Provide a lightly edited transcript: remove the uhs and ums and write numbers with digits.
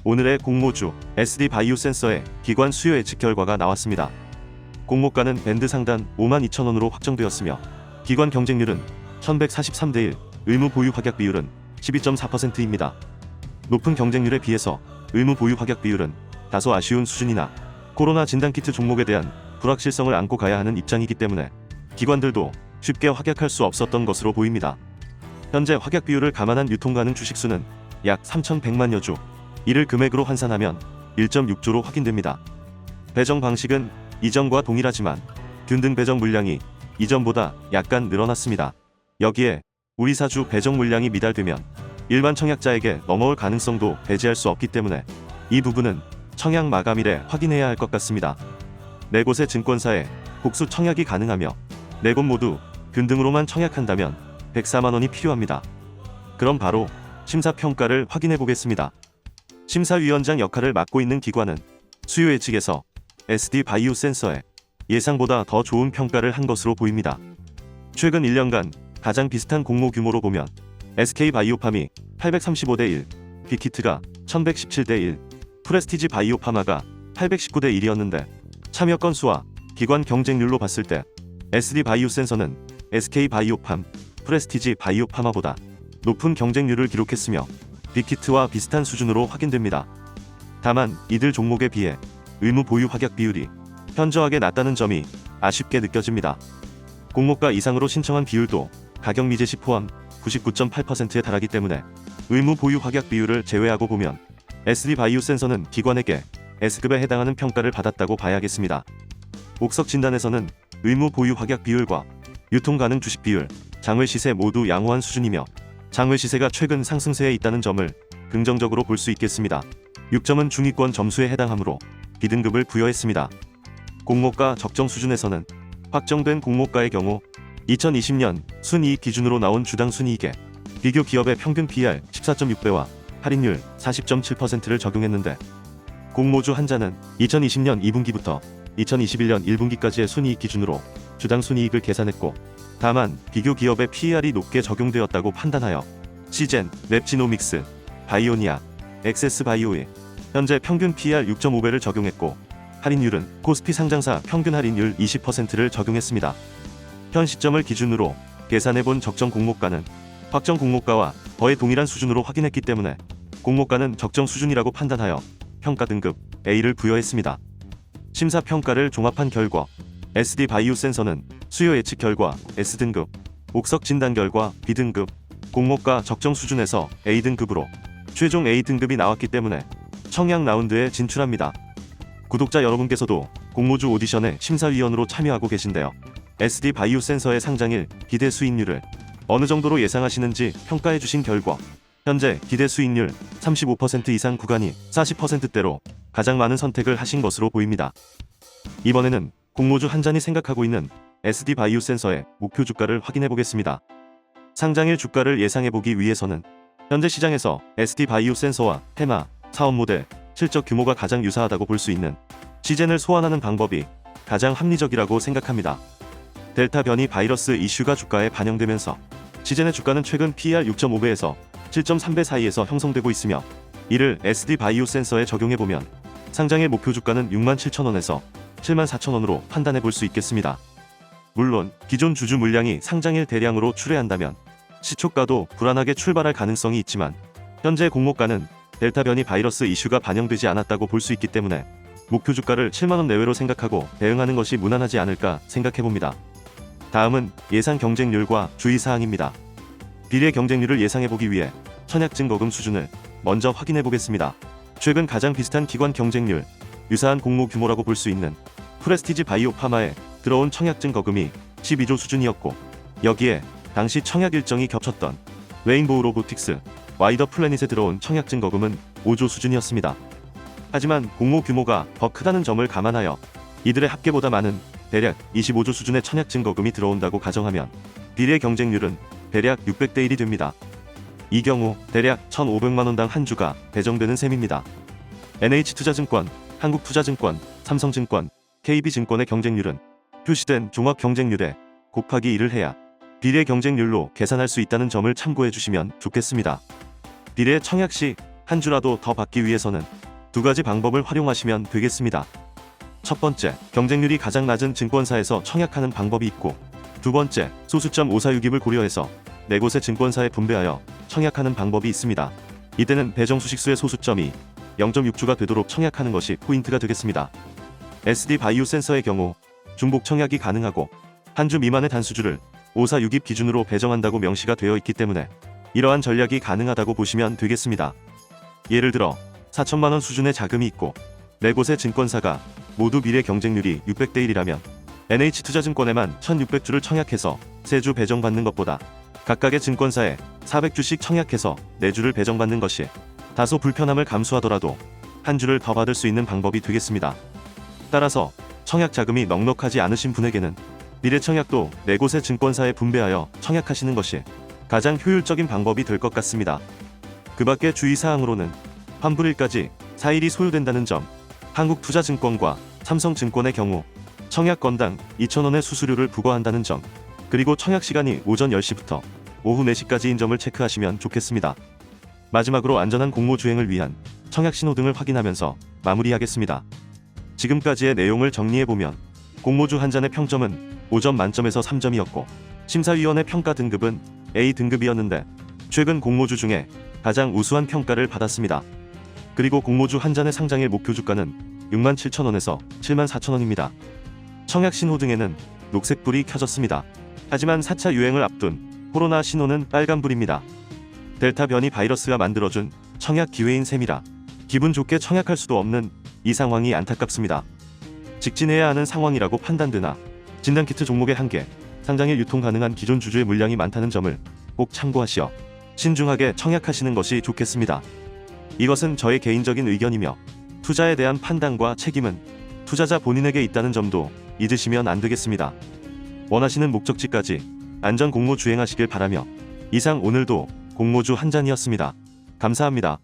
오늘의 공모주 SD바이오 센서의 기관 수요 예측 결과가 나왔습니다. 공모가는 밴드 상단 52,000원으로 확정되었으며 기관 경쟁률은 1143대 1, 의무 보유 확약 비율은 12.4%입니다. 높은 경쟁률에 비해서 의무 보유 확약 비율은 다소 아쉬운 수준이나 코로나 진단키트 종목에 대한 불확실성을 안고 가야 하는 입장이기 때문에 기관들도 쉽게 확약할 수 없었던 것으로 보입니다. 현재 확약 비율을 감안한 유통 가능 주식수는 약 3,100만여 주, 이를 금액으로 환산하면 1.6조로 확인됩니다. 배정 방식은 이전과 동일하지만 균등 배정 물량이 이전보다 약간 늘어났습니다. 여기에 우리사주 배정 물량이 미달되면 일반 청약자에게 넘어올 가능성도 배제할 수 없기 때문에 이 부분은 청약 마감일에 확인해야 할 것 같습니다. 4곳의 증권사에 복수 청약이 가능하며 4곳 모두 균등으로만 청약한다면 104만원이 필요합니다. 그럼 바로 심사평가를 확인해 보겠습니다. 심사위원장 역할을 맡고 있는 기관은 수요 예측에서 SD바이오 센서에 예상보다 더 좋은 평가를 한 것으로 보입니다. 최근 1년간 가장 비슷한 공모 규모로 보면 SK바이오팜이 835대 1, 빅히트가 1117대 1, 프레스티지 바이오파마가 819대 1이었는데 참여 건수와 기관 경쟁률로 봤을 때 SD바이오 센서는 SK바이오팜, 프레스티지 바이오파마보다 높은 경쟁률을 기록했으며 빅히트와 비슷한 수준으로 확인됩니다. 다만 이들 종목에 비해 의무 보유 확약 비율이 현저하게 낮다는 점이 아쉽게 느껴집니다. 공모가 이상으로 신청한 비율도 가격 미제 시 포함 99.8%에 달하기 때문에 의무 보유 확약 비율을 제외하고 보면 SD바이오 센서는 기관에게 S급에 해당하는 평가를 받았다고 봐야겠습니다. 옥석 진단에서는 의무 보유 확약 비율과 유통 가능 주식 비율, 장외 시세 모두 양호한 수준이며 장외 시세가 최근 상승세에 있다는 점을 긍정적으로 볼 수 있겠습니다. 6점은 중위권 점수에 해당하므로 B등급을 부여했습니다. 공모가 적정 수준에서는 확정된 공모가의 경우 2020년 순이익 기준으로 나온 주당 순이익에 비교 기업의 평균 PER 14.6배와 할인율 40.7%를 적용했는데 공모주 한자는 2020년 2분기부터 2021년 1분기까지의 순이익 기준으로 주당 순이익을 계산했고 다만 비교 기업의 PER이 높게 적용되었다고 판단하여 시젠, 랩지노믹스, 바이오니아, 엑세스바이오에 현재 평균 PER 6.5배를 적용했고 할인율은 코스피 상장사 평균 할인율 20%를 적용했습니다. 현 시점을 기준으로 계산해본 적정 공모가는 확정 공모가와 거의 동일한 수준으로 확인했기 때문에 공모가는 적정 수준이라고 판단하여 평가 등급 A를 부여했습니다. 심사평가를 종합한 결과 SD바이오 센서는 수요 예측 결과 S등급, 옥석 진단 결과 B등급, 공모가 적정 수준에서 A등급으로 최종 A등급이 나왔기 때문에 청약 라운드에 진출합니다. 구독자 여러분께서도 공모주 오디션에 심사위원으로 참여하고 계신데요. SD바이오 센서의 상장일 기대 수익률을 어느 정도로 예상하시는지 평가해 주신 결과 현재 기대 수익률 35% 이상 구간이 40%대로 가장 많은 선택을 하신 것으로 보입니다. 이번에는 공모주 한 잔이 생각하고 있는 SD바이오 센서의 목표 주가를 확인해 보겠습니다. 상장일 주가를 예상해 보기 위해서는 현재 시장에서 SD바이오 센서와 테마, 사업 모델, 실적 규모가 가장 유사하다고 볼 수 있는 시젠을 소환하는 방법이 가장 합리적이라고 생각합니다. 델타 변이 바이러스 이슈가 주가에 반영되면서 시젠의 주가는 최근 PER 6.5배에서 7.3배 사이에서 형성되고 있으며 이를 SD바이오 센서에 적용해보면 상장일 목표 주가는 67,000원에서 74,000원으로 판단해 볼 수 있겠습니다. 물론 기존 주주 물량이 상장일 대량으로 출회한다면 시초가도 불안하게 출발할 가능성이 있지만 현재 공모가는 델타 변이 바이러스 이슈가 반영되지 않았다고 볼 수 있기 때문에 목표 주가를 7만원 내외로 생각하고 대응하는 것이 무난하지 않을까 생각해봅니다. 다음은 예상 경쟁률과 주의사항입니다. 비례 경쟁률을 예상해보기 위해 청약증거금 수준을 먼저 확인해보겠습니다. 최근 가장 비슷한 기관 경쟁률, 유사한 공모 규모라고 볼 수 있는 프레스티지 바이오파마에 들어온 청약증거금이 12조 수준이었고 여기에 당시 청약 일정이 겹쳤던 레인보우 로보틱스, 와이더 플래닛에 들어온 청약증거금은 5조 수준이었습니다. 하지만 공모 규모가 더 크다는 점을 감안하여 이들의 합계보다 많은 대략 25조 수준의 청약증거금이 들어온다고 가정하면 비례 경쟁률은 대략 600대 1이 됩니다. 이 경우 대략 1,500만원당 한 주가 배정되는 셈입니다. NH투자증권, 한국투자증권, 삼성증권, KB증권의 경쟁률은 표시된 종합 경쟁률에 곱하기 1을 해야 비례 경쟁률로 계산할 수 있다는 점을 참고해 주시면 좋겠습니다. 비례 청약 시 한 주라도 더 받기 위해서는 두 가지 방법을 활용하시면 되겠습니다. 첫 번째, 경쟁률이 가장 낮은 증권사에서 청약하는 방법이 있고, 두 번째, 소수점 546입을 고려해서 4곳의 증권사에 분배하여 청약하는 방법이 있습니다. 이때는 배정 수식수의 소수점이 0.6주가 되도록 청약하는 것이 포인트가 되겠습니다. SD 바이오 센서의 경우 중복 청약이 가능하고 한 주 미만의 단수주를 546입 기준으로 배정한다고 명시가 되어 있기 때문에 이러한 전략이 가능하다고 보시면 되겠습니다. 예를 들어 4천만원 수준의 자금이 있고 4곳의 증권사가 모두 미래 경쟁률이 600대 1이라면 NH투자증권에만 1600주를 청약해서 3주 배정받는 것보다 각각의 증권사에 400주씩 청약해서 4주를 배정받는 것이 다소 불편함을 감수하더라도 한 주를 더 받을 수 있는 방법이 되겠습니다. 따라서 청약 자금이 넉넉하지 않으신 분에게는 미래 청약도 4곳의 증권사에 분배하여 청약하시는 것이 가장 효율적인 방법이 될 것 같습니다. 그 밖에 주의사항으로는 환불일까지 4일이 소요된다는 점, 한국투자증권과 삼성증권의 경우 청약 건당 2,000원의 수수료를 부과한다는 점, 그리고 청약 시간이 오전 10시부터 오후 4시까지인 점을 체크하시면 좋겠습니다. 마지막으로 안전한 공모 주행을 위한 청약 신호 등을 확인하면서 마무리하겠습니다. 지금까지의 내용을 정리해보면 공모주 한 잔의 평점은 5점 만점에서 3점이었고 심사위원의 평가 등급은 A등급이었는데 최근 공모주 중에 가장 우수한 평가를 받았습니다. 그리고 공모주 한 잔의 상장일 목표 주가는 67,000원에서 74,000원입니다. 청약 신호 등에는 녹색불이 켜졌습니다. 하지만 4차 유행을 앞둔 코로나 신호는 빨간불입니다. 델타 변이 바이러스가 만들어준 청약 기회인 셈이라 기분 좋게 청약할 수도 없는 이 상황이 안타깝습니다. 직진해야 하는 상황이라고 판단되나 진단키트 종목의 한계, 상장일 유통 가능한 기존 주주의 물량이 많다는 점을 꼭 참고하시어 신중하게 청약하시는 것이 좋겠습니다. 이것은 저의 개인적인 의견이며 투자에 대한 판단과 책임은 투자자 본인에게 있다는 점도 잊으시면 안 되겠습니다. 원하시는 목적지까지 안전 공모 주행하시길 바라며 이상 오늘도 공모주 한 잔이었습니다. 감사합니다.